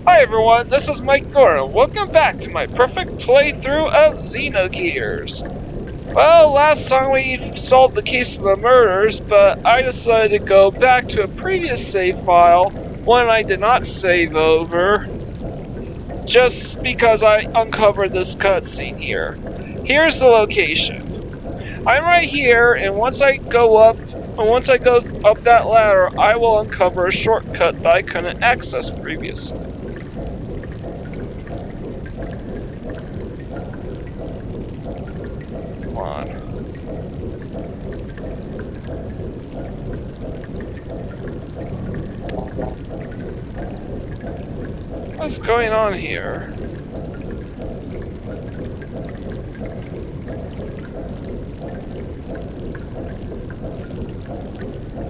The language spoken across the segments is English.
Hi everyone, this is Mike Gordon. Welcome back to my perfect playthrough of Xenogears. Well, last time we solved the case of the murders, but I decided to go back to a previous save file, one I did not save over, just because I uncovered this cutscene here. Here's the location. I'm right here, and once I go up that ladder, I will uncover a shortcut that I couldn't access previously. What's going on here?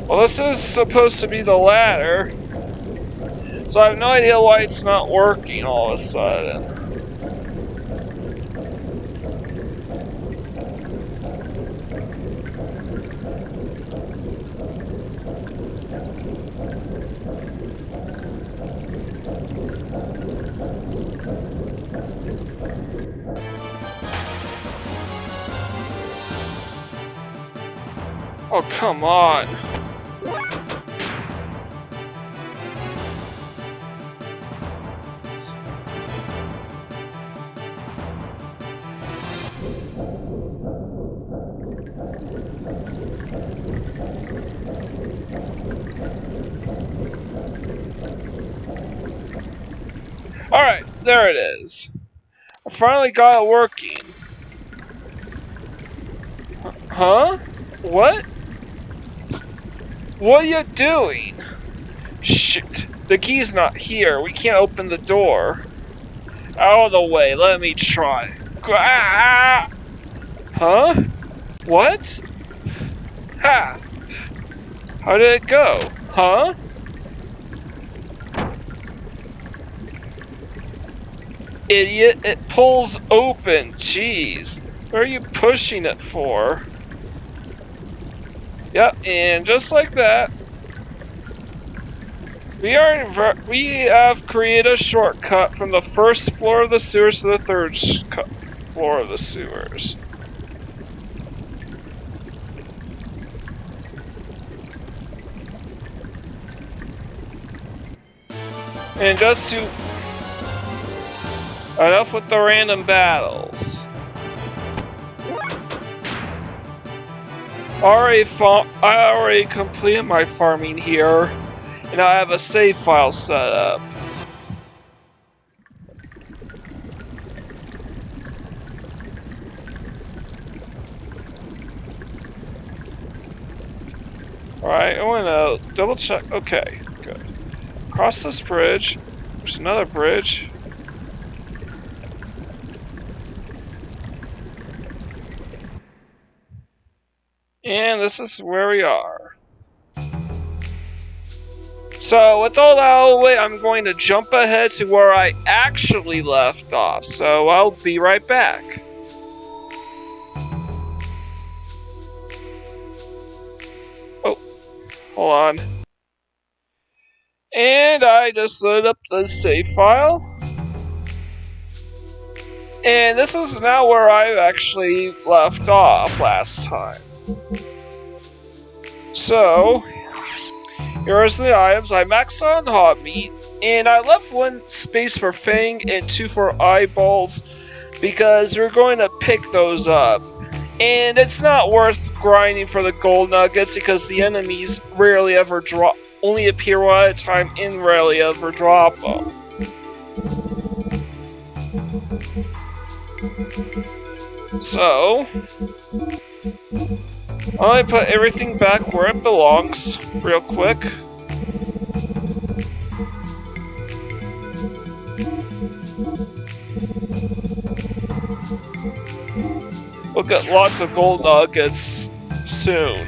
Well, this is supposed to be the ladder, so I have no idea why it's not working all of a sudden. Oh, come on. Alright, there it is. I finally got it working. Huh? What? What are you doing? Shoot, the key's not here. We can't open the door. Out of the way, let me try. Ah! Huh? What? Ha! How did it go? Huh? Idiot, it pulls open. Jeez. What are you pushing it for? Yep, and just like that, we have created a shortcut from the first floor of the sewers to the third floor of the sewers. And just to enough with the random battles. I already completed my farming here, and I have a save file set up. Alright, I want to double check. Okay, good. Cross this bridge. There's another bridge. And this is where we are. So, with all that out of the way, I'm going to jump ahead to where I actually left off. So, I'll be right back. Oh, hold on. And I just loaded up the save file. And this is now where I actually left off last time. So, here's the items. I maxed on hot meat, and I left one space for Fang and two for eyeballs because we're going to pick those up. And it's not worth grinding for the gold nuggets because the enemies rarely ever only appear one at a time and rarely ever drop them. So, I put everything back where it belongs, real quick. We'll get lots of gold nuggets soon.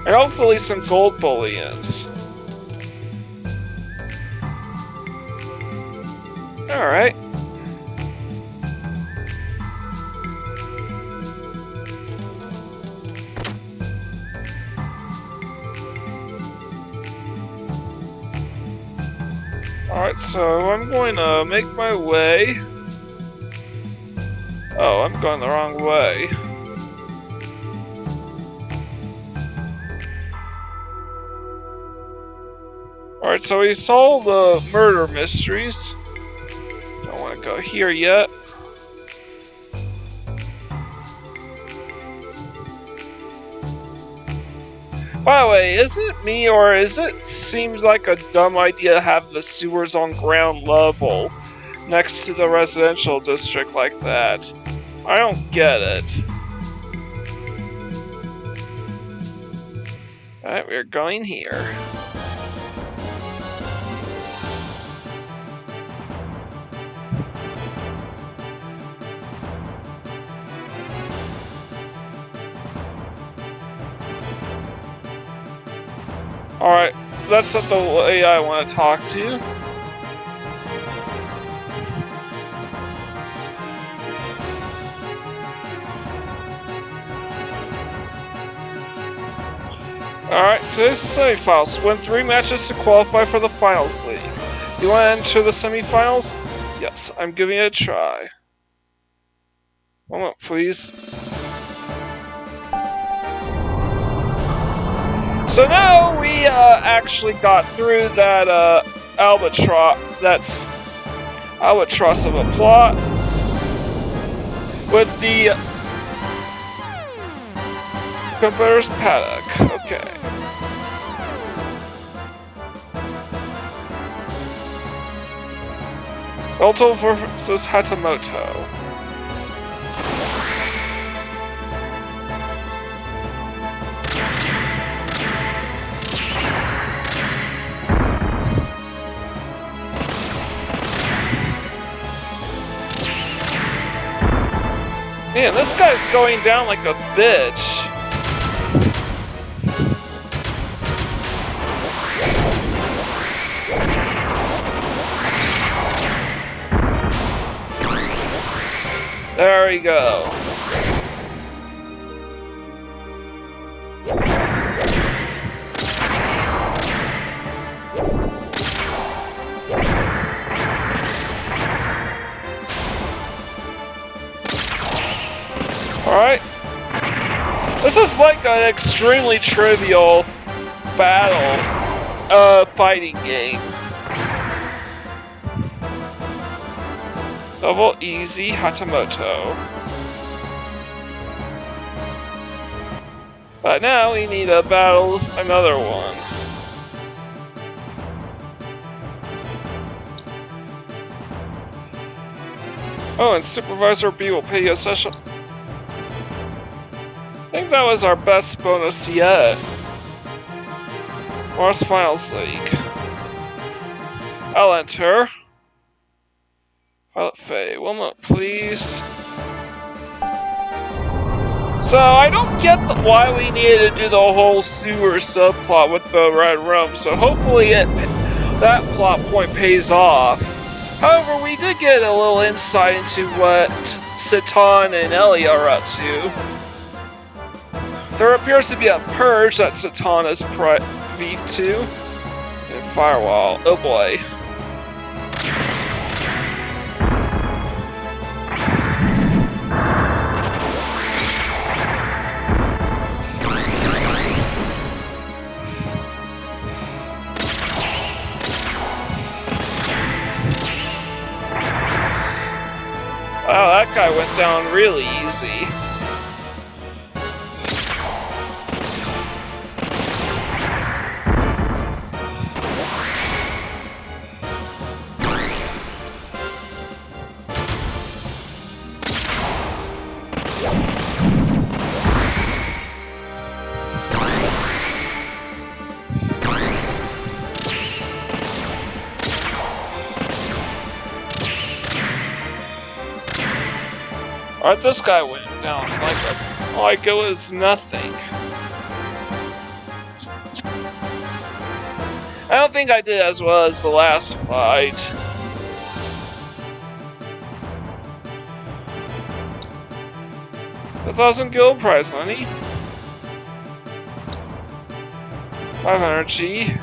And hopefully some gold bullions. Alright. Alright, so I'm going to make my way. Oh, I'm going the wrong way. Alright, so we solved the murder mysteries. Don't want to go here yet. By the way, is it me or is it seems like a dumb idea to have the sewers on ground level next to the residential district like that? I don't get it. Alright, we're going here. Alright, that's not the way I want to talk to you. Alright, today's the semifinals. Win 3 matches to qualify for the finals league. You want to enter the semifinals? Yes, I'm giving it a try. 1 moment, please. So now we actually got through that albatross of a plot with the competitor's paddock. Okay. Belto versus Hatamoto. Man, this guy's going down like a bitch. There we go. Alright. This is like an extremely trivial battle fighting game. Double easy Hatamoto. But now we need to battle another one. Oh, and Supervisor B will pay you a session. I think that was our best bonus yet. Mars Finals League. I'll enter. Pilot Faye, 1 moment, please. So, I don't get why we needed to do the whole sewer subplot with the Red Room, so hopefully that plot point pays off. However, we did get a little insight into what Satan and Ellie are up to. There appears to be a purge that Satan is privy to. And Firewall, oh boy. Wow, that guy went down really easy. Alright, this guy went down like it was nothing. I don't think I did as well as the last fight. The 1,000 guild prize money. 500 G.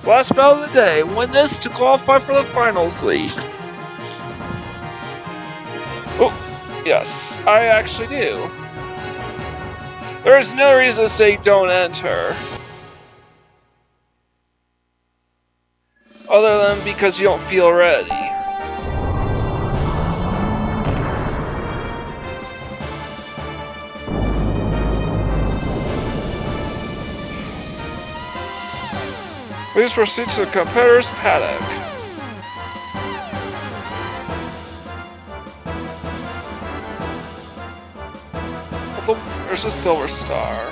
It's the last battle of the day. Win this to qualify for the finals league. Oh, yes, I actually do. There's no reason to say don't enter. Other than because you don't feel ready. Please proceed to the competitor's paddock. There's a silver star.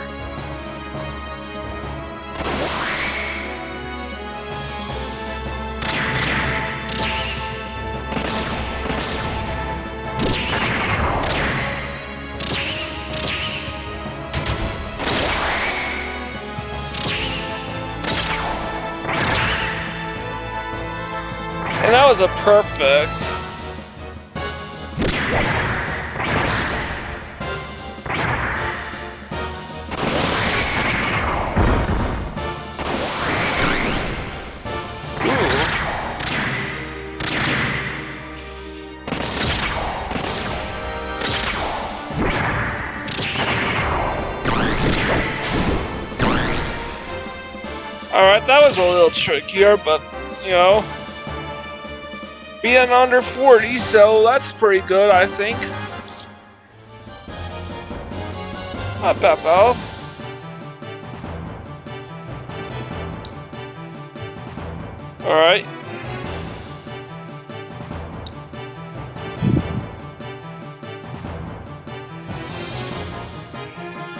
And that was a perfect. Alright, that was a little trickier, but, you know, being under 40, so that's pretty good, I think. Not bad, pal. Alright.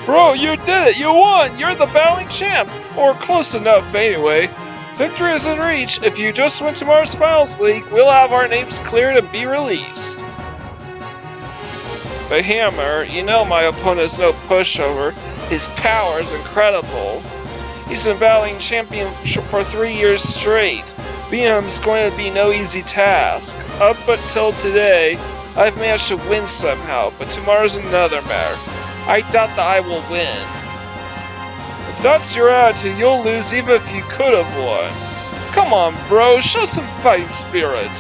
Bro, you did it! You won! You're the battling champ! Or close enough, anyway. Victory is in reach. If you just win tomorrow's Finals League, we'll have our names cleared and be released. But Hammer, you know my opponent's no pushover. His power is incredible. He's been battling champion for 3 years straight. Beating him is going to be no easy task. Up until today, I've managed to win somehow, but tomorrow's another matter. I doubt that I will win. If that's your attitude, you'll lose even if you could have won. Come on, bro, show some fighting spirit.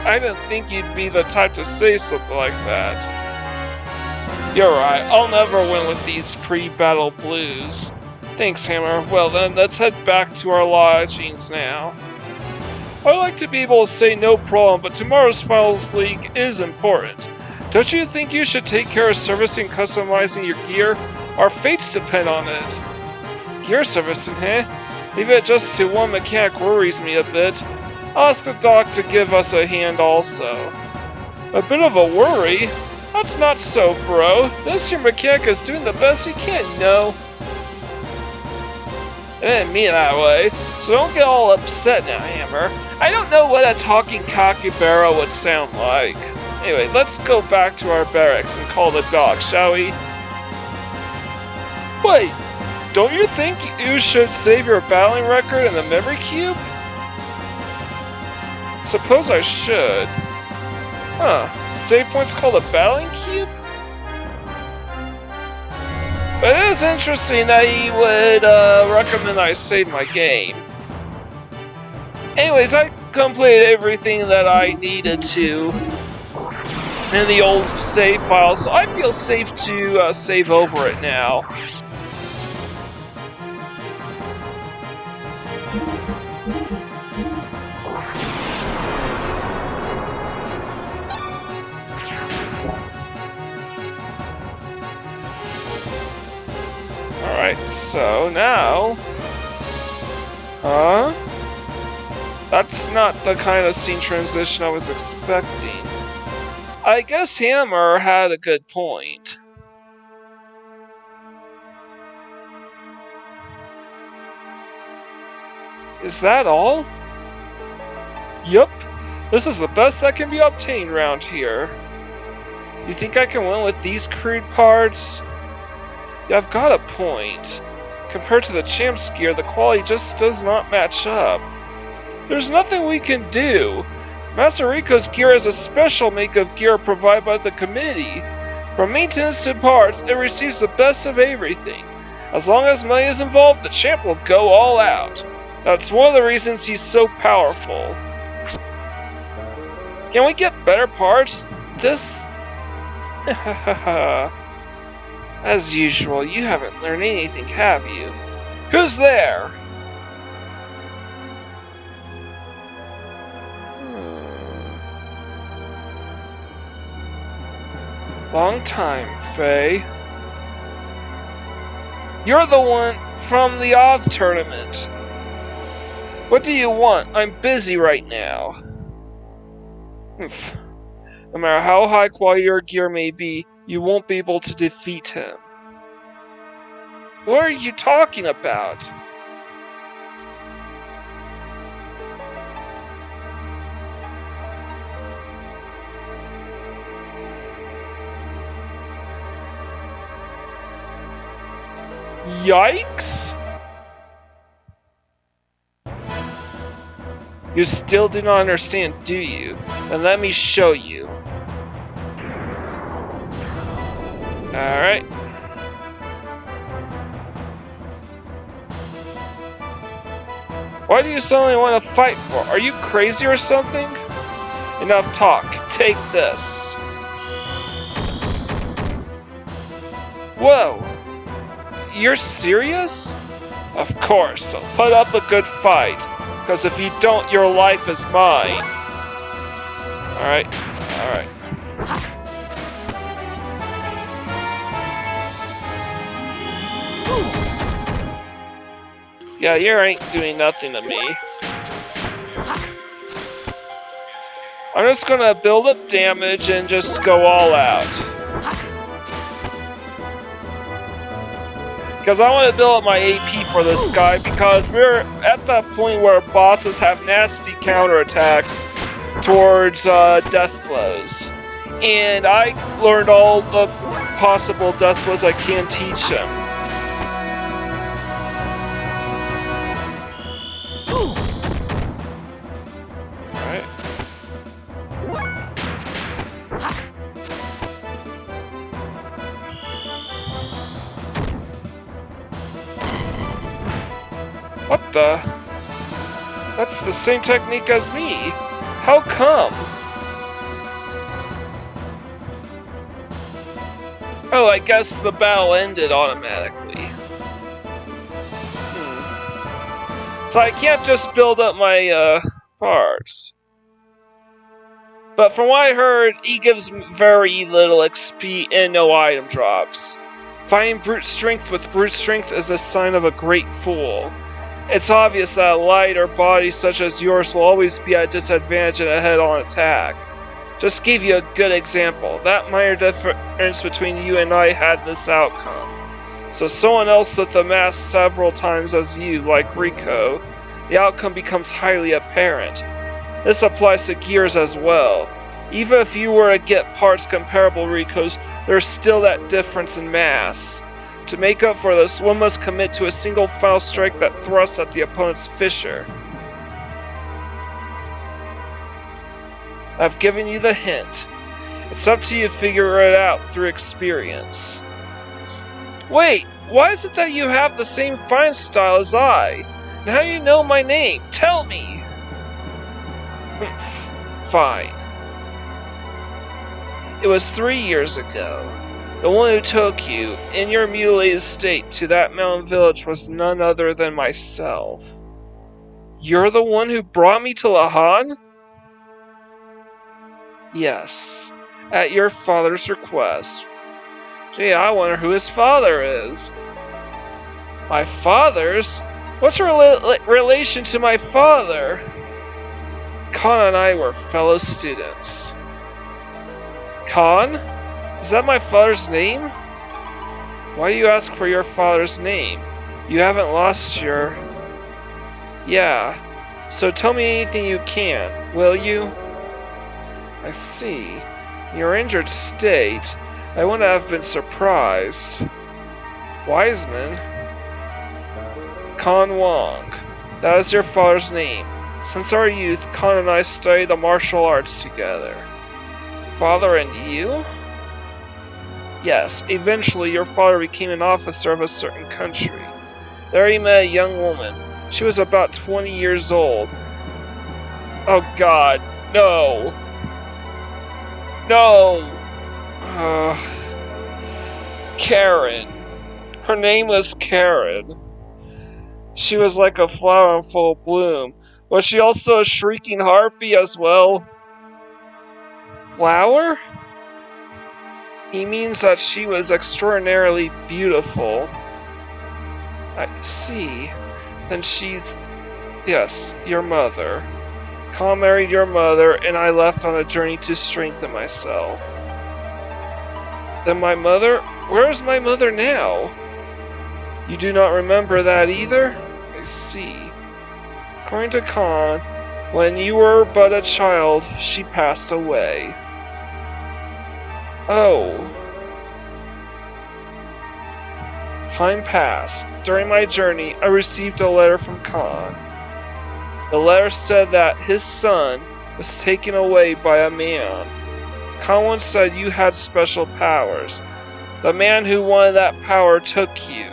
I didn't think you'd be the type to say something like that. You're right, I'll never win with these pre-battle blues. Thanks, Hammer. Well then, let's head back to our lodgings now. I'd like to be able to say no problem, but tomorrow's Finals League is important. Don't you think you should take care of servicing and customizing your gear? Our fates depend on it. Gear servicing, huh? Leave it just to one mechanic worries me a bit. I'll ask the doc to give us a hand also. A bit of a worry? That's not so, bro. This here mechanic is doing the best he can, no? I didn't mean it that way, so don't get all upset now, Hammer. I don't know what a talking capybara would sound like. Anyway, let's go back to our barracks and call the doc, shall we? Wait, don't you think you should save your battling record in the memory cube? Suppose I should. Huh, save point's called a battling cube? But it is interesting that he would recommend I save my game. Anyways, I completed everything that I needed to in the old save file, so I feel safe to save over it now. Alright, so now... That's not the kind of scene transition I was expecting. I guess Hammer had a good point. Is that all? Yup. This is the best that can be obtained around here. You think I can win with these crude parts? Yeah, I've got a point. Compared to the champ's gear, the quality just does not match up. There's nothing we can do. Master Rico's gear is a special make of gear provided by the committee. From maintenance to parts, it receives the best of everything. As long as money is involved, the champ will go all out. That's one of the reasons he's so powerful. Can we get better parts? This... As usual, you haven't learned anything, have you? Who's there? Long time, Faye. You're the one from the Oth tournament. What do you want? I'm busy right now. No matter how high quality your gear may be, you won't be able to defeat him. What are you talking about? Yikes! You still do not understand, do you? Then let me show you. Alright. Why do you suddenly want to fight for? Are you crazy or something? Enough talk. Take this. Whoa! You're serious? Of course, so put up a good fight. Because if you don't, your life is mine. Alright, alright. Yeah, you ain't doing nothing to me. I'm just gonna build up damage and just go all out. Because I want to build up my AP for this guy, because we're at that point where bosses have nasty counterattacks towards death blows. And I learned all the possible death blows I can teach him. Alright. What the? That's the same technique as me. How come? Oh, I guess the battle ended automatically. So I can't just build up my parts. But from what I heard, he gives very little XP and no item drops. Fighting brute strength with brute strength is a sign of a great fool. It's obvious that a lighter body such as yours will always be at a disadvantage in a head-on attack. Just give you a good example. That minor difference between you and I had this outcome. So someone else with a mass several times as you, like Rico, the outcome becomes highly apparent. This applies to gears as well. Even if you were to get parts comparable to Rico's, there's still that difference in mass. To make up for this, one must commit to a single foul strike that thrusts at the opponent's fissure. I've given you the hint. It's up to you to figure it out through experience. Wait, why is it that you have the same fighting style as I? And how do you know my name? Tell me! Fine. It was 3 years ago. The one who took you, in your mutilated state, to that mountain village was none other than myself. You're the one who brought me to Lahan? Yes, at your father's request. Gee, I wonder who his father is. My father's? What's relation to my father? Khan and I were fellow students. Khan? Is that my father's name? Why do you ask for your father's name? You haven't lost your... Yeah, so tell me anything you can, will you? I see. In your injured state, I wouldn't have been surprised. Wiseman? Khan Wong. That is your father's name. Since our youth, Khan and I studied the martial arts together. Father and you? Yes, eventually your father became an officer of a certain country. There he met a young woman. She was about 20 years old. Oh god, no. No! Karen. Her name was Karen. She was like a flower in full bloom. Was she also a shrieking harpy as well? Flower? He means that she was extraordinarily beautiful. I see. Then she's... yes, your mother. Khan married your mother, and I left on a journey to strengthen myself. Then my mother? Where is my mother now? You do not remember that either? I see. According to Khan, when you were but a child, she passed away. Oh. Time passed. During my journey, I received a letter from Khan. The letter said that his son was taken away by a man. Khan once said you had special powers. The man who wanted that power took you.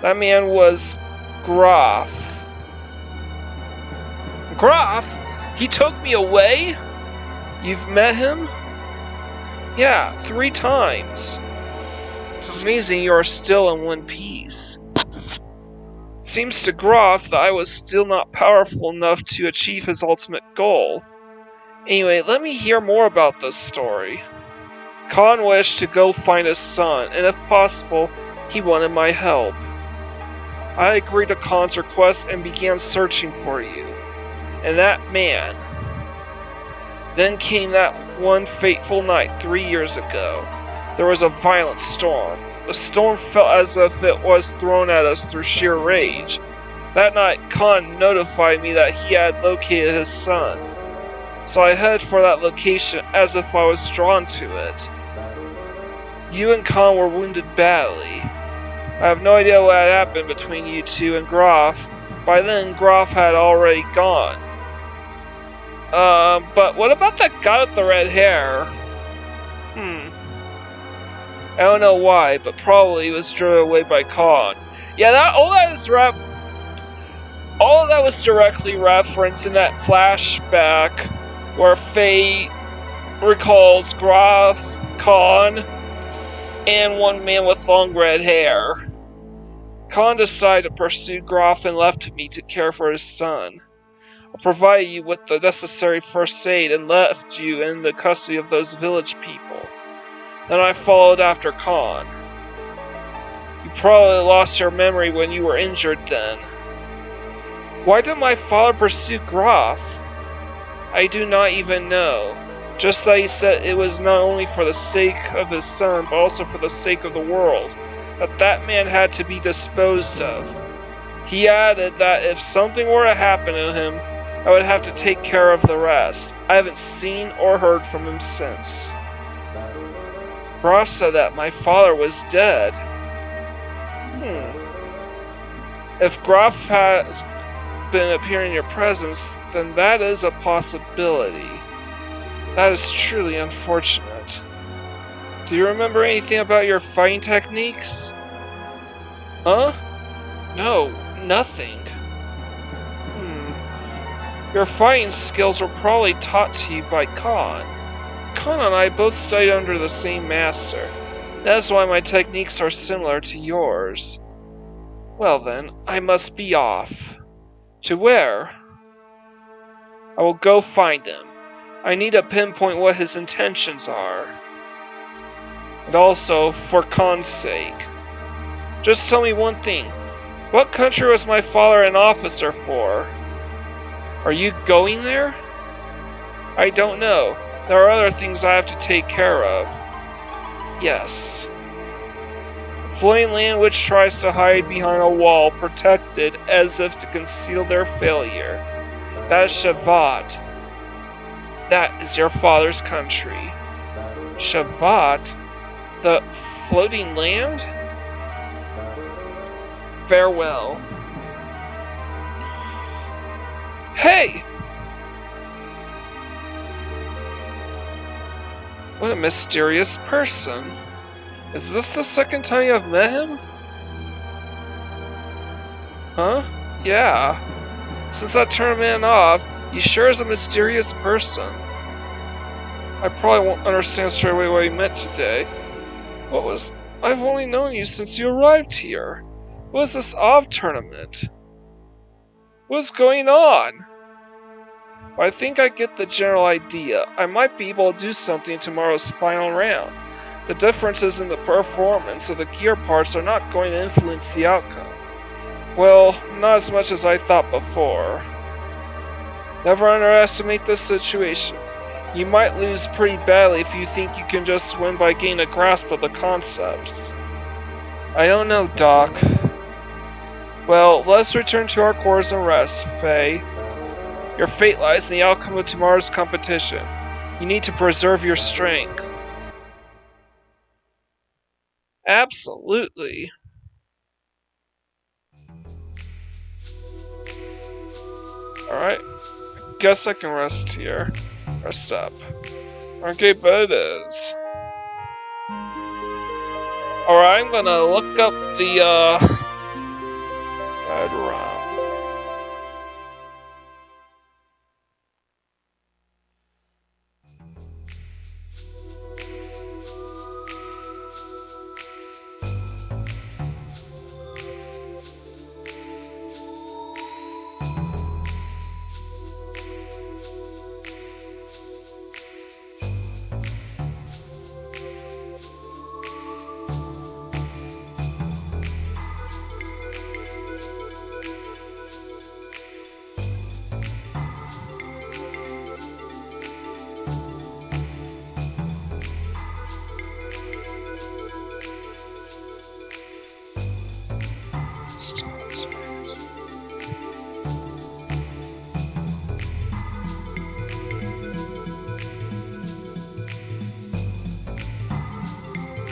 That man was Groff. Groff? He took me away? You've met him? Yeah, 3 times. It's amazing you are still in one piece. Seems to Groff that I was still not powerful enough to achieve his ultimate goal. Anyway, let me hear more about this story. Khan wished to go find his son, and if possible, he wanted my help. I agreed to Khan's request and began searching for you. And that man. Then came that one fateful night 3 years ago. There was a violent storm. The storm felt as if it was thrown at us through sheer rage. That night, Khan notified me that he had located his son. So I headed for that location as if I was drawn to it. You and Khan were wounded badly. I have no idea what had happened between you two and Groff. By then, Groff had already gone. But what about that guy with the red hair? I don't know why, but probably he was driven away by Khan. Yeah, all of that was directly referenced in that flashback where Faye recalls Groff, Khan, and one man with long red hair. Khan decided to pursue Groff and left me to care for his son. I provided you with the necessary first aid and left you in the custody of those village people. Then I followed after Khan. You probably lost your memory when you were injured then. Why did my father pursue Groff? I do not even know. Just that he said it was not only for the sake of his son, but also for the sake of the world, that man had to be disposed of. He added that if something were to happen to him, I would have to take care of the rest. I haven't seen or heard from him since. Groff said that my father was dead. If Groff has been appearing in your presence, then that is a possibility. That is truly unfortunate. Do you remember anything about your fighting techniques? Huh? No, nothing. Your fighting skills were probably taught to you by Khan. Khan and I both studied under the same master. That's why my techniques are similar to yours. Well then, I must be off. To where? I will go find him. I need to pinpoint what his intentions are. And also, for Khan's sake. Just tell me one thing. What country was my father an officer for? Are you going there? I don't know. There are other things I have to take care of. Yes. A floating land which tries to hide behind a wall protected as if to conceal their failure. That is Shavat. That is your father's country. Shavat? The floating land? Farewell. Hey! What a mysterious person. Is this the second time you have met him? Huh? Yeah. Since that tournament off, he sure is a mysterious person. I probably won't understand straight away what he meant today. What was... I've only known you since you arrived here. What is this OV tournament? What's going on? Well, I think I get the general idea. I might be able to do something in tomorrow's final round. The differences in the performance of the gear parts are not going to influence the outcome. Well, not as much as I thought before. Never underestimate this situation. You might lose pretty badly if you think you can just win by gaining a grasp of the concept. I don't know, Doc. Well, let's return to our quarters and rest, Faye. Your fate lies in the outcome of tomorrow's competition. You need to preserve your strength. Absolutely. Alright. Guess I can rest here. Rest up. Okay, but it is. Alright, I'm gonna look up the, Red ROM.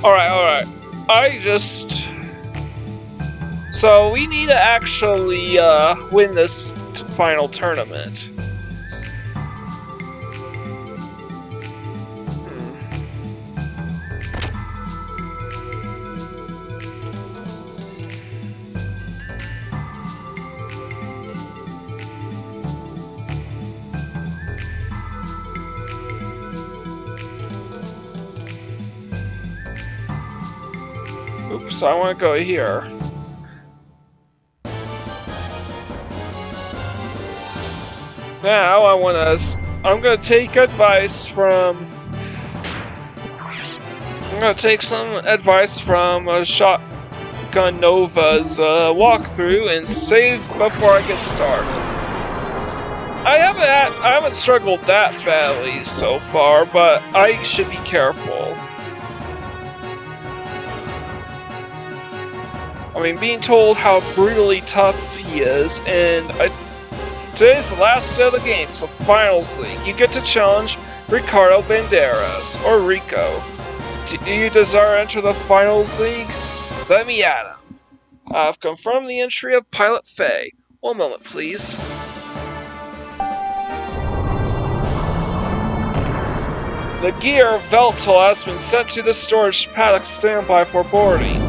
Alright. So we need to actually win this final tournament. Oops, I want to go here. Now I'm gonna take advice from... I'm gonna take some advice from Shotgun Nova's walkthrough and save before I get started. I haven't struggled that badly so far, but I should be careful. I mean, being told how brutally tough he is, and today's the last set of the games, the Finals League. You get to challenge Ricardo Banderas, or Rico. Do you desire to enter the Finals League? Let me at him. I've confirmed the entry of Pilot Faye. One moment, please. The gear Veltal has been sent to the storage paddock standby for boarding.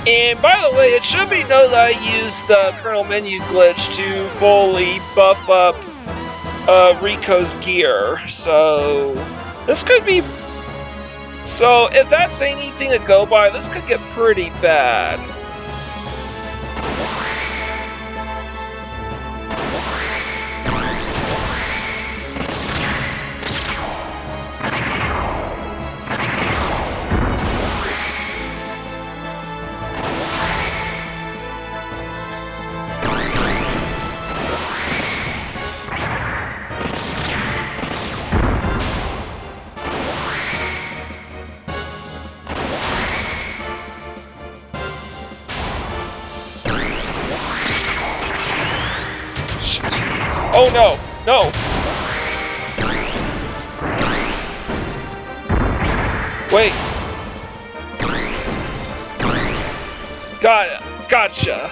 And by the way, it should be noted that I used the kernel menu glitch to fully buff up Rico's gear, so this could be... So if that's anything to go by, this could get pretty bad. Oh no, no! Wait. Gotcha.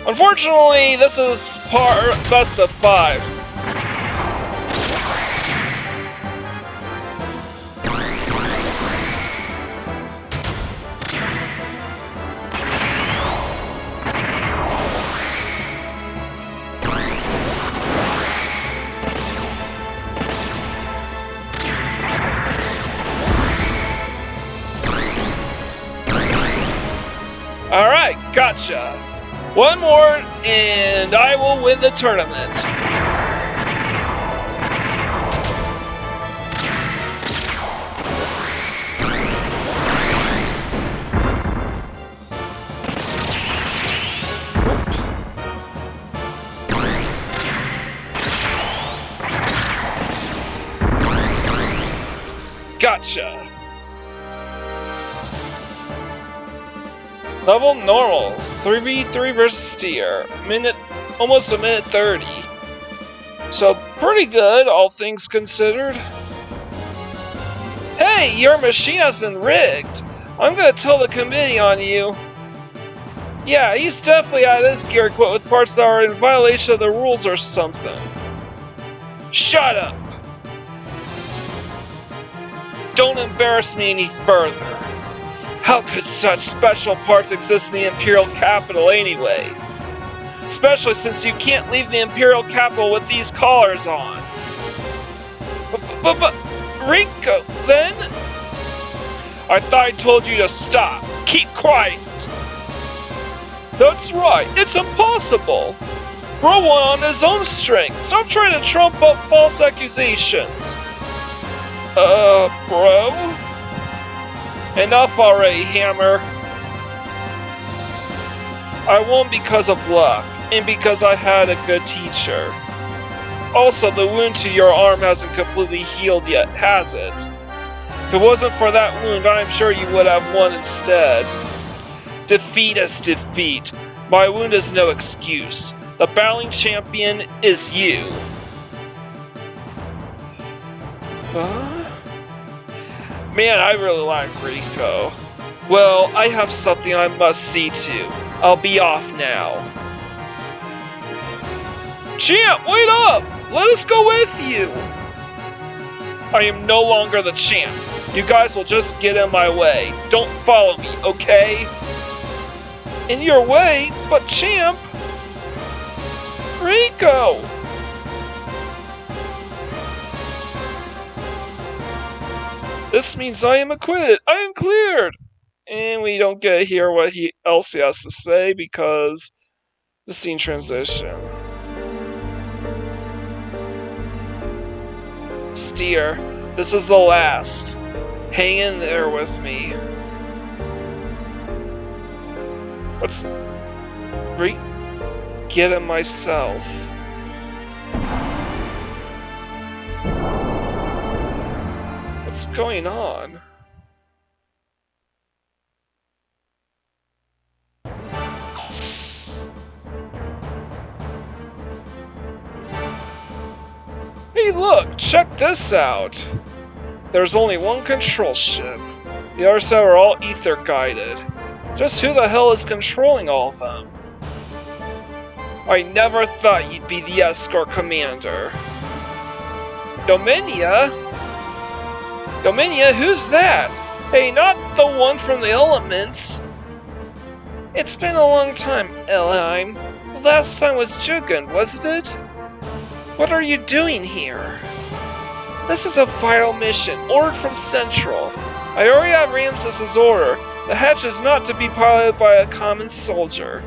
Unfortunately, this is best of 5. Alright, gotcha. One more, and I will win the tournament. Gotcha. Level normal, 3v3 versus Stier. Almost a minute 30. So pretty good, all things considered. Hey, your machine has been rigged. I'm gonna tell the committee on you. Yeah, he's definitely had his gear equipped with parts that are in violation of the rules or something. Shut up! Don't embarrass me any further. How could such special parts exist in the Imperial Capital anyway? Especially since you can't leave the Imperial Capital with these collars on. But Rico, then? I thought I told you to stop. Keep quiet. That's right, it's impossible. Bro won on his own strength. Stop trying to trump up false accusations. Bro? Enough already, Hammer. I won because of luck, and because I had a good teacher. Also, the wound to your arm hasn't completely healed yet, has it? If it wasn't for that wound, I'm sure you would have won instead. Defeat is defeat. My wound is no excuse. The battling champion is you. Man, I really like Rico. Well, I have something I must see to. I'll be off now. Champ, wait up! Let us go with you! I am no longer the champ. You guys will just get in my way. Don't follow me, okay? In your way? But champ! Rico! This means I am acquitted. I am cleared. And we don't get to hear what else he has to say because the scene transition. Stier, this is the last. Hang in there with me. What's... Get it myself. What's going on? Hey look, check this out! There's only one control ship. The other set are all ether guided. Just who the hell is controlling all of them? I never thought you'd be the escort commander. Dominia? Dominia, who's that? Hey, not the one from the elements. It's been a long time, Elheim. The last time was Jugen, wasn't it? What are you doing here? This is a vital mission, ordered from Central. I already have Ramses' order. The hatch is not to be piloted by a common soldier.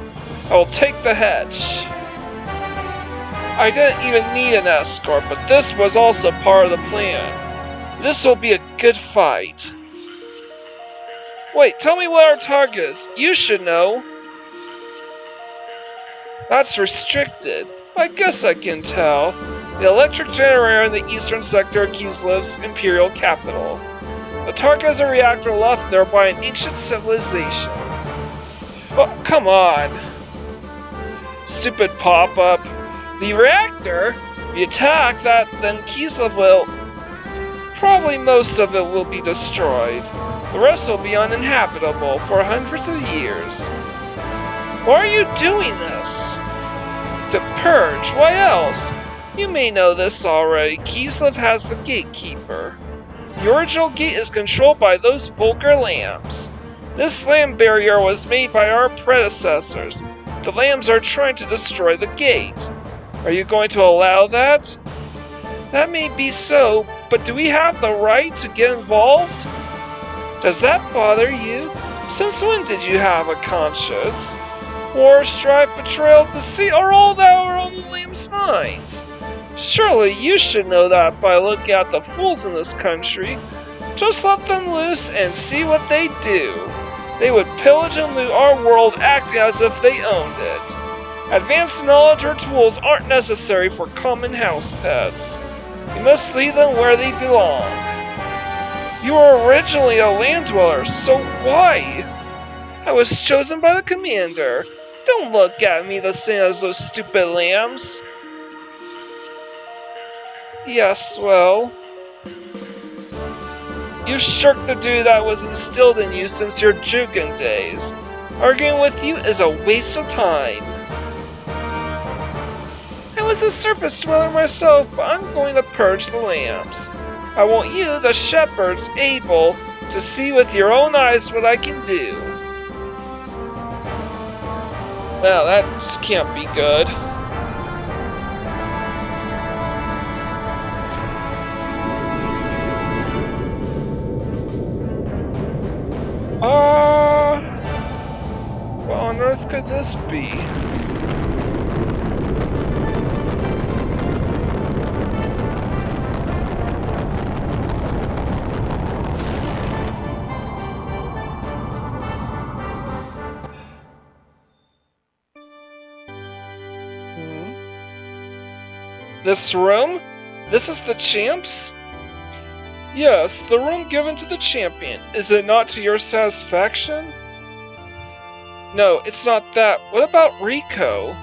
I will take the hatch. I didn't even need an escort, but this was also part of the plan. This will be a good fight. Wait, tell me what our target is. You should know. That's restricted. I guess I can tell. The electric generator in the eastern sector of Kislev's Imperial Capital. The target is a reactor left there by an ancient civilization. Oh, come on. Stupid pop-up. The reactor? We attack that, then Kislev will... Probably most of it will be destroyed. The rest will be uninhabitable for hundreds of years. Why are you doing this? To purge, why else? You may know this already. Kislev has the gatekeeper. The original gate is controlled by those vulgar lambs. This lamb barrier was made by our predecessors. The lambs are trying to destroy the gate. Are you going to allow that? That may be so, but do we have the right to get involved? Does that bother you? Since when did you have a conscience? War, strife, betrayal, deceit are all that are on the lamb's minds. Surely you should know that by looking at the fools in this country. Just let them loose and see what they do. They would pillage and loot our world acting as if they owned it. Advanced knowledge or tools aren't necessary for common house pets. You must leave them where they belong. You were originally a land dweller, so why? I was chosen by the commander. Don't look at me the same as those stupid lambs. Yes, well... You shirked the duty that was instilled in you since your Jukin days. Arguing with you is a waste of time. I was a surface dweller myself, but I'm going to purge the lambs. I want you, the shepherds, able to see with your own eyes what I can do. Well, that just can't be good. What on earth could this be? This room? This is the champ's? Yes, the room given to the champion. Is it not to your satisfaction? No, it's not that. What about Rico?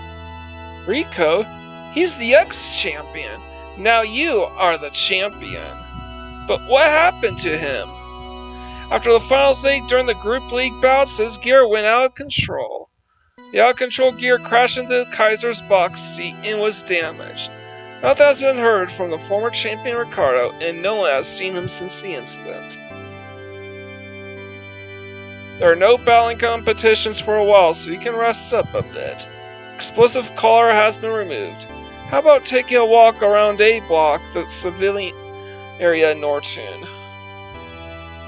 Rico? He's the ex-champion. Now you are the champion. But what happened to him? After the finals day during the group league bouts, his gear went out of control. The out-of-control gear crashed into Kaiser's box seat and was damaged. Nothing has been heard from the former champion Ricardo, and no one has seen him since the incident. There are no battling competitions for a while, so you can rest up a bit. Explosive collar has been removed. How about taking a walk around A Block, the civilian area in Norton?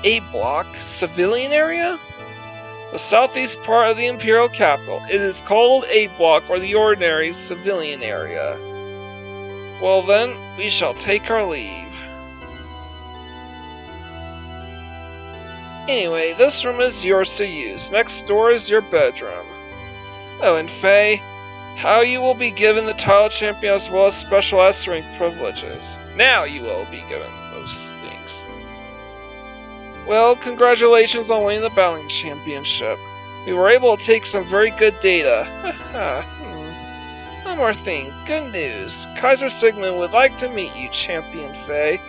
A Block? Civilian area? The southeast part of the Imperial capital. It is called A Block, or the ordinary civilian area. Well then, we shall take our leave. Anyway, this room is yours to use. Next door is your bedroom. Oh, and Faye, how you will be given the title champion as well as special S-rank privileges. Now you will be given those things. Well, congratulations on winning the battling championship. We were able to take some very good data. One more thing, good news. Kaiser Sigmund would like to meet you, Champion Faye.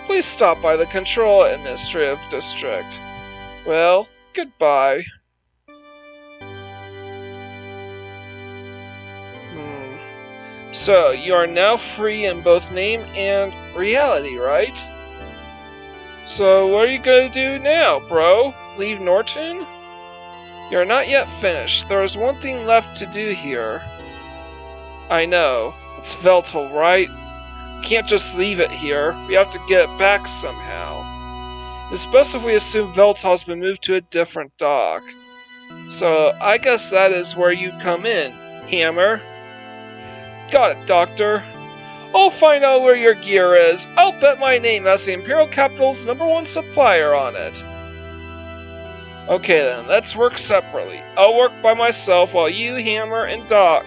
Please stop by the Control Administrative District. Well, goodbye. So, you are now free in both name and reality, right? So, what are you gonna do now, bro? Leave Norton? You're not yet finished. There is one thing left to do here. I know. It's Veltal, right? Can't just leave it here. We have to get it back somehow. It's best if we assume Veltal has been moved to a different dock. So, I guess that is where you come in, Hammer. Got it, Doctor. I'll find out where your gear is. I'll bet my name as the Imperial Capital's #1 supplier on it. Okay then, let's work separately. I'll work by myself while you, Hammer, and Doc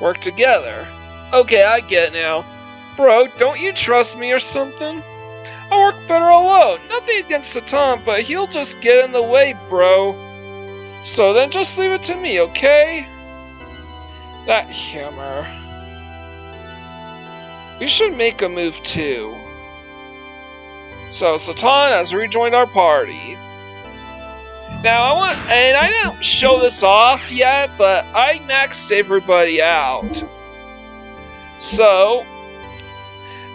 work together. Okay, I get it now. Bro, don't you trust me or something? I work better alone. Nothing against Satan, but he'll just get in the way, bro. So then just leave it to me, okay? That Hammer. We should make a move too. So Satan has rejoined our party. Now I didn't show this off yet, but I maxed everybody out. So,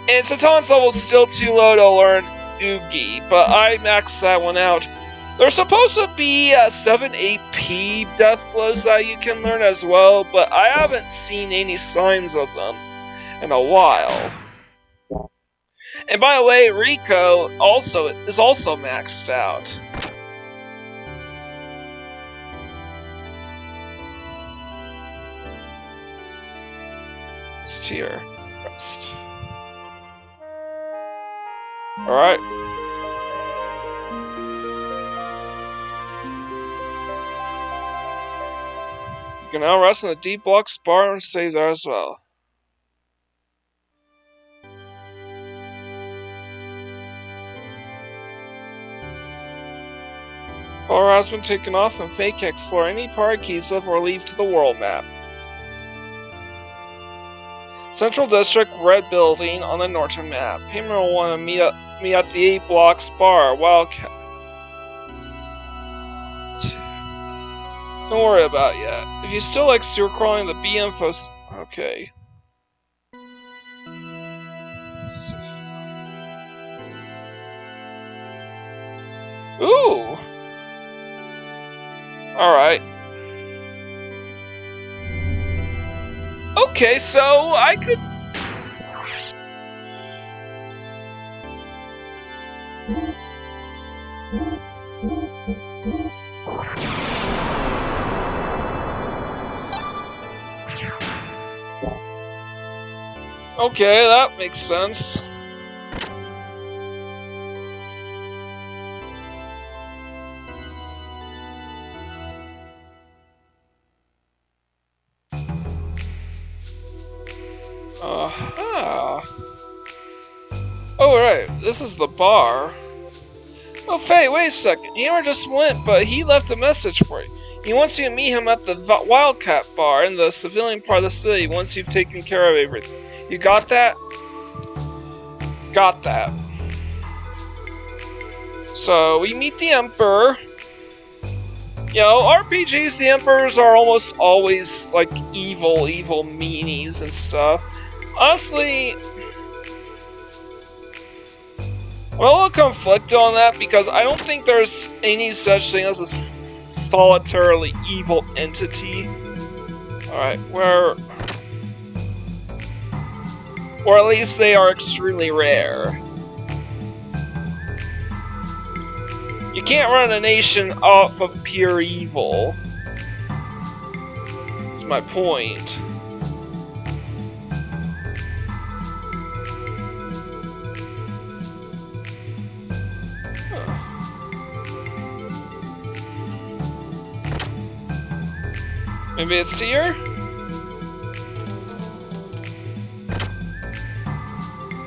and Satan's level is still too low to learn Oogie, but I maxed that one out. There's supposed to be 7 AP death blows that you can learn as well, but I haven't seen any signs of them in a while. And by the way, Rico is also maxed out. Stier. Rest. Alright. You can now rest in the deep block spar and stay there as well. Power has been taken off and Fake can explore any part keys left or leave to the world map. Central District, red building on the northern map. Payment will want to meet at the 8 blocks bar. Wildcat. Don't worry about it yet. If you still like Stier crawling, the B info. Okay. Ooh! Alright. Okay, so I could. Okay, that makes sense. Oh, right, this is the bar. Oh, Faye, wait a second. Eeyore just went, but he left a message for you. He wants you to meet him at the Wildcat bar in the civilian part of the city once you've taken care of everything. You got that? Got that. So, we meet the Emperor. You know, RPGs, the Emperors are almost always, like, evil meanies and stuff. Honestly, I'm a little conflicted on that because I don't think there's any such thing as a solitarily evil entity. Alright, or at least they are extremely rare. You can't run a nation off of pure evil. That's my point. Maybe it's here?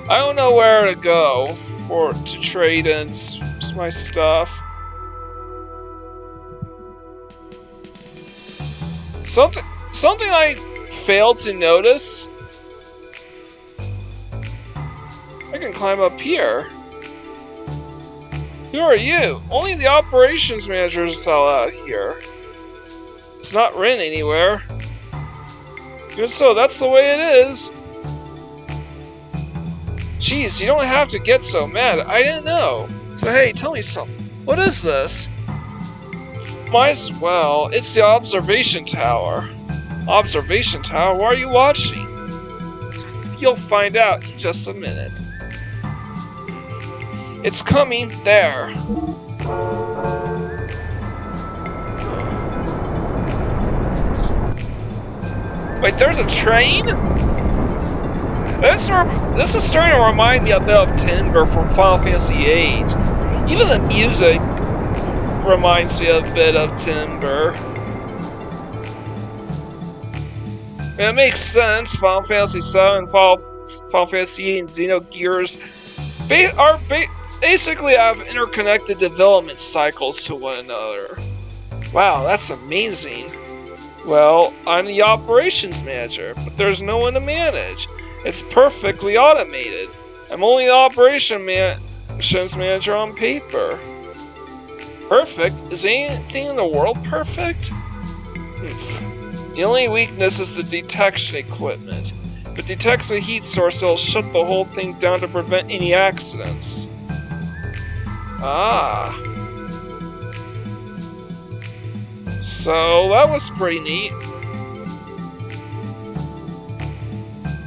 I don't know where to go to trade in my stuff. Something I failed to notice. I can climb up here. Who are you? Only the operations manager is allowed here. It's not written anywhere. Good, so that's the way it is. Jeez, you don't have to get so mad. I didn't know. So hey, tell me something. What is this? Might as well. It's the observation tower. Observation tower? What are you watching? You'll find out in just a minute. It's coming there. Wait, there's a train? This is starting to remind me a bit of Timber from Final Fantasy VIII. Even the music reminds me a bit of Timber. And it makes sense. Final Fantasy VII, Final Fantasy VIII, and Xenogears basically have interconnected development cycles to one another. Wow, that's amazing. Well, I'm the operations manager, but there's no one to manage. It's perfectly automated. I'm only the operations manager on paper. Perfect? Is anything in the world perfect? The only weakness is the detection equipment. If it detects a heat source, it'll shut the whole thing down to prevent any accidents. Ah. So, that was pretty neat.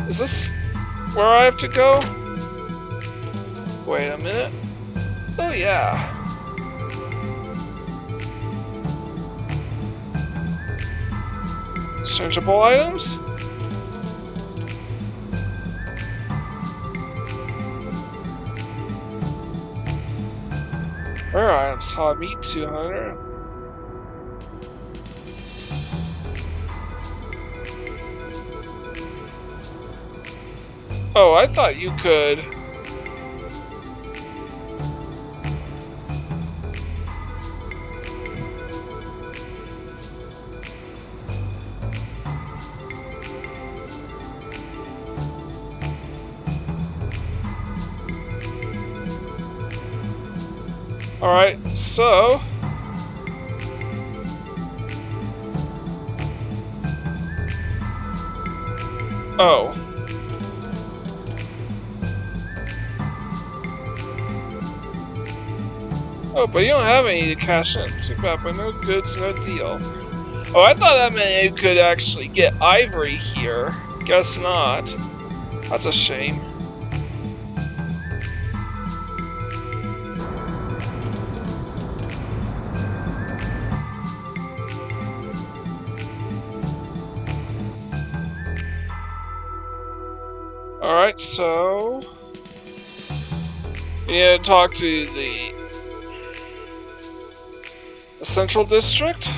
Is this where I have to go? Wait a minute. Oh yeah. Exchangeable items? Rare items, hot meat 200. Oh, I thought you could. Alright, so... Oh. Oh, but you don't have any to cash in. Too bad, but no goods, no deal. Oh, I thought that meant you could actually get ivory here. Guess not. That's a shame. Alright, so... yeah, talk to the Central District?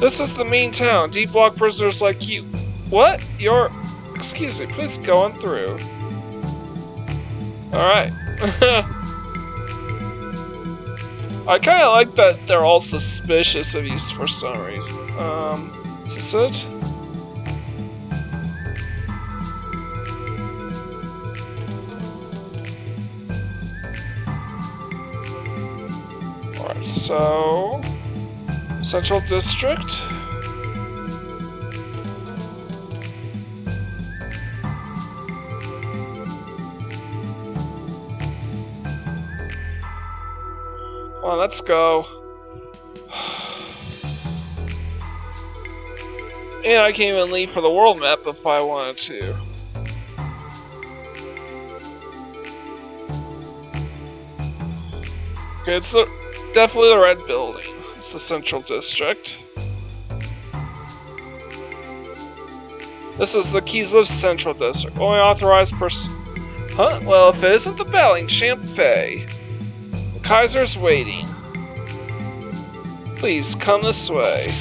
This is the main town. D-block prisoners like you. What? You're... Excuse me, please go on through. Alright. I kinda like that they're all suspicious of you for some reason. Is this it? Alright, so... Central District? Well, let's go. And I can even leave for the world map if I wanted to. Okay, it's definitely the red building. It's the Central District. This is the keys of Central District. Only authorized person. Huh? Well, if it isn't the battling champ Faye. The Kaiser's waiting. Please come this way.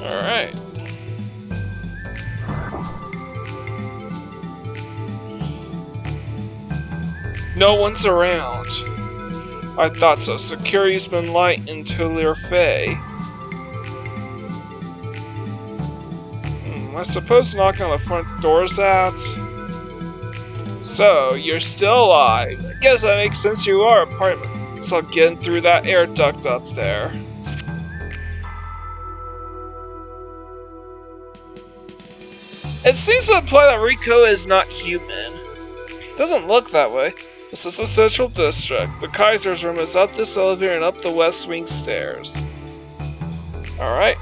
Alright. No one's around. I thought so. Security's been light until Lear Faye. I suppose knocking on the front door's out. So, you're still alive. I guess that makes sense, you are a part of it. So getting through that air duct up there. It seems to imply that Rico is not human. It doesn't look that way. This is the Central District. The Kaiser's room is up this elevator and up the West Wing stairs. Alright.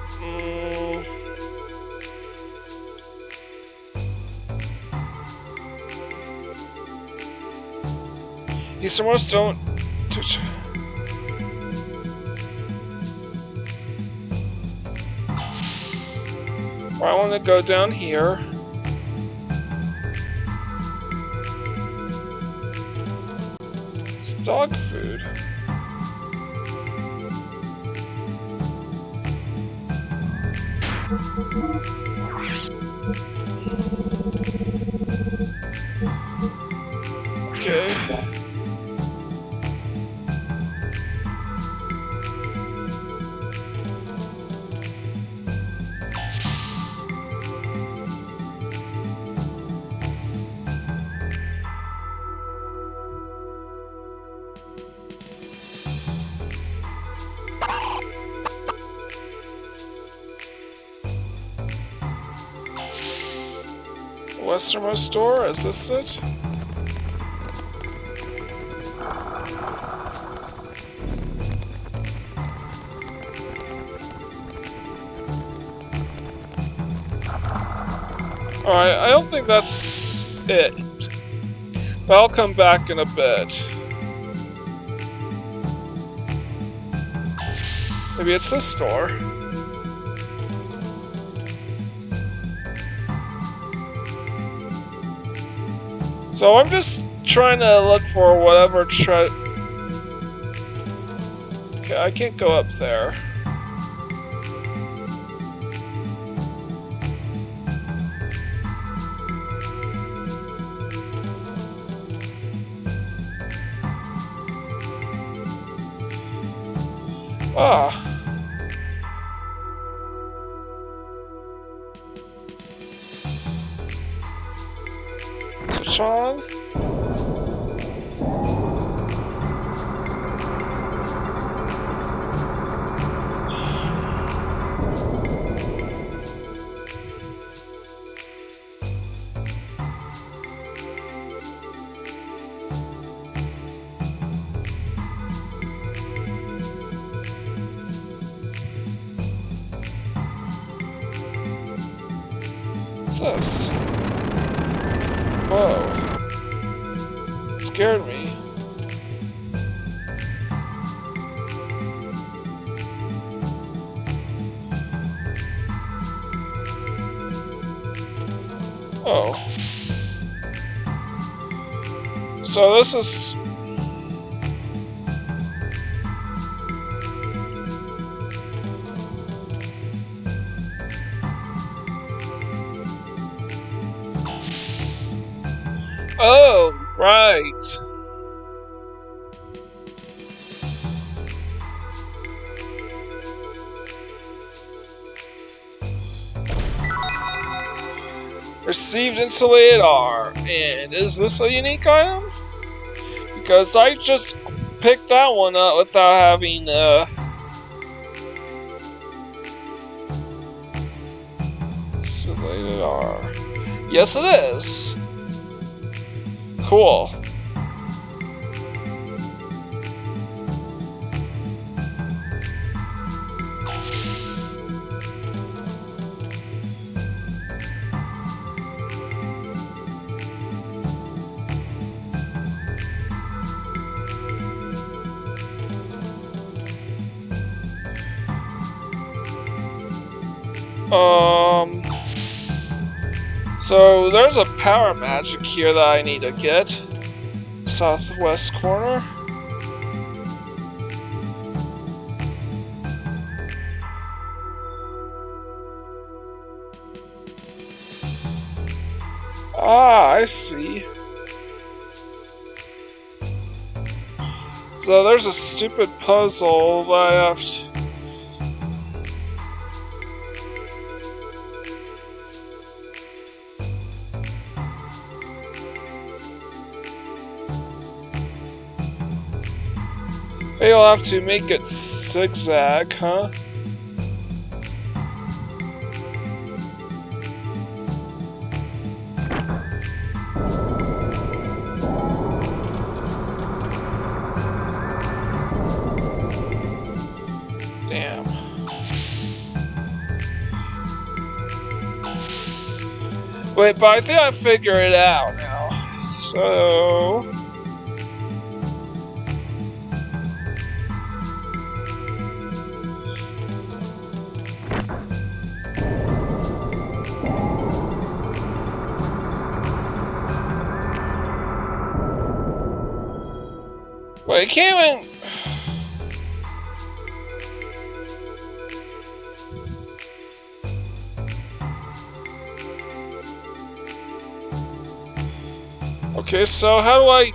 These almost don't... I want to go down here. It's dog food. Okay. westernmost door? Is this it? Alright, I don't think that's it. But I'll come back in a bit. Maybe it's this door. So I'm just trying to look for whatever Okay, I can't go up there. Ah. Switch on. What's this? Whoa. Scared me. Oh. So this is... Oh, right. Received insulated R. And is this a unique item? Because I just picked that one up without having insulated R. Yes, it is. Cool. So there's a power magic here that I need to get. Southwest corner. Ah, I see. So there's a stupid puzzle that I have to... You'll have to make it zigzag, huh? Damn. Wait, but I think I figured it out now. So... Wait, I can't even... Okay, so how do I...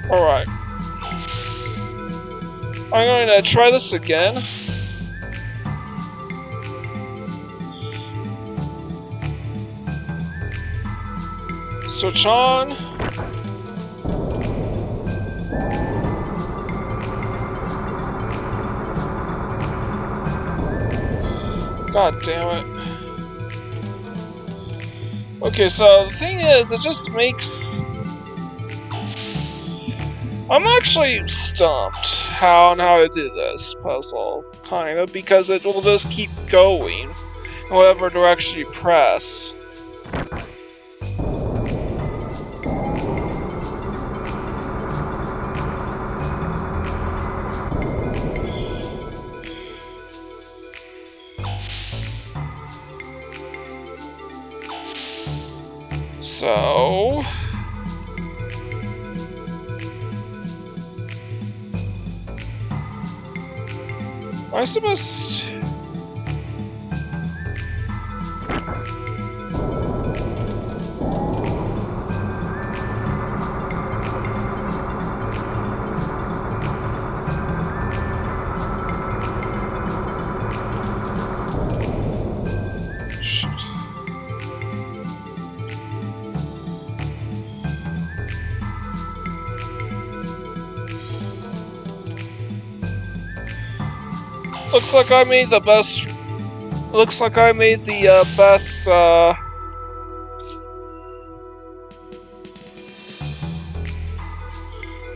Alright. I'm going to try this again. Switch on. God damn it. Okay, so the thing is, it just makes... I'm actually stumped how to do this puzzle, kind of, because it will just keep going, whatever direction you press. So... I suppose... Shit. Looks like I made the best. Looks like I made the best.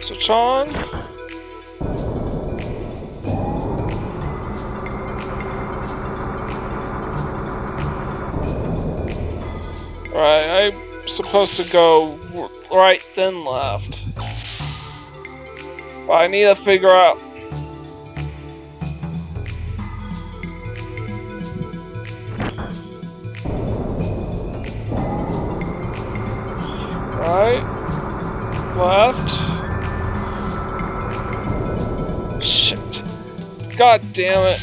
Switch on. Right, I'm supposed to go right then left, but I need to figure out. Right, left. Shit. God damn it.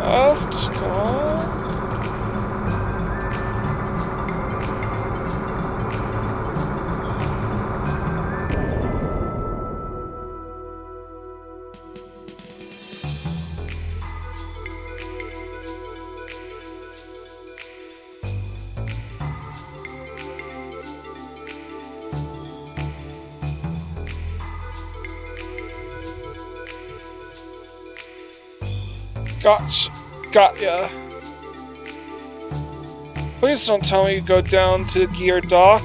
Left, come on. Got ya. Please don't tell me you go down to the gear dock.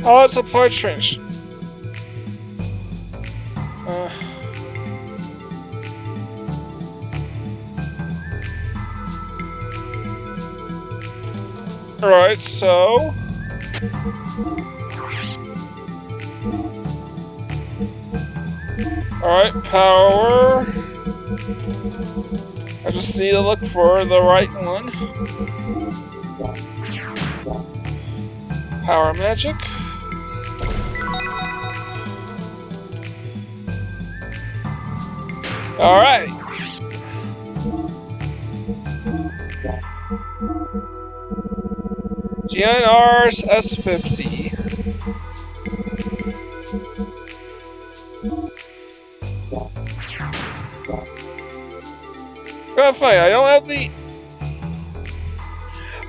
Oh, it's a supply trench. Alright, so... Alright, power... I just need to look for the right one. Power magic. Alright. Xenogears S50. It's kind of funny, I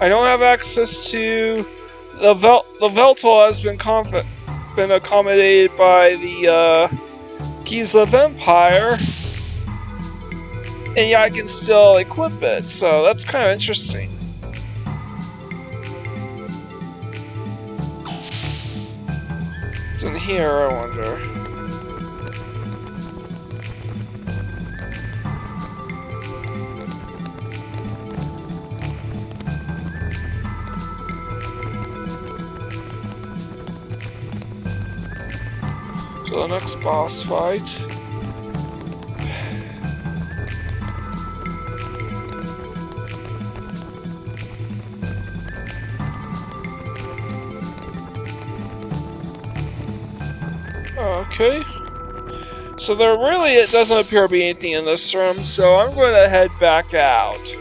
don't have access to the Veltal has been accommodated by the Keys of Empire, and yeah, I can still equip it, so that's kind of interesting. What's in here, I wonder? So the next boss fight. Okay. So there really it doesn't appear to be anything in this room, so I'm going to head back out.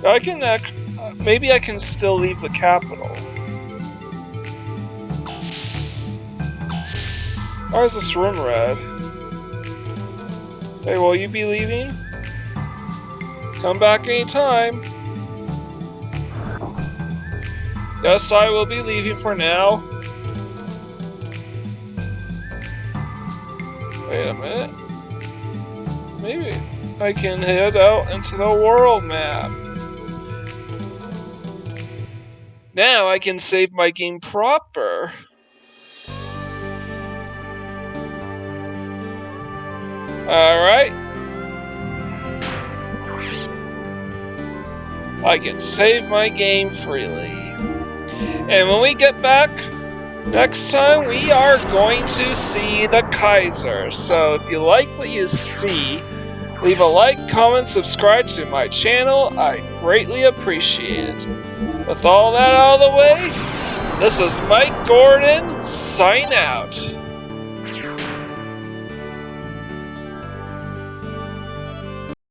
I can, maybe I can still leave the capital. Why is this room red? Hey, will you be leaving? Come back anytime. Yes, I will be leaving for now. Wait a minute. Maybe I can head out into the world map. Now I can save my game proper. Alright. I can save my game freely. And when we get back, next time we are going to see the Kaiser. So if you like what you see, leave a like, comment, subscribe to my channel. I greatly appreciate it. With all that out of the way, this is Mike Gordon, sign out.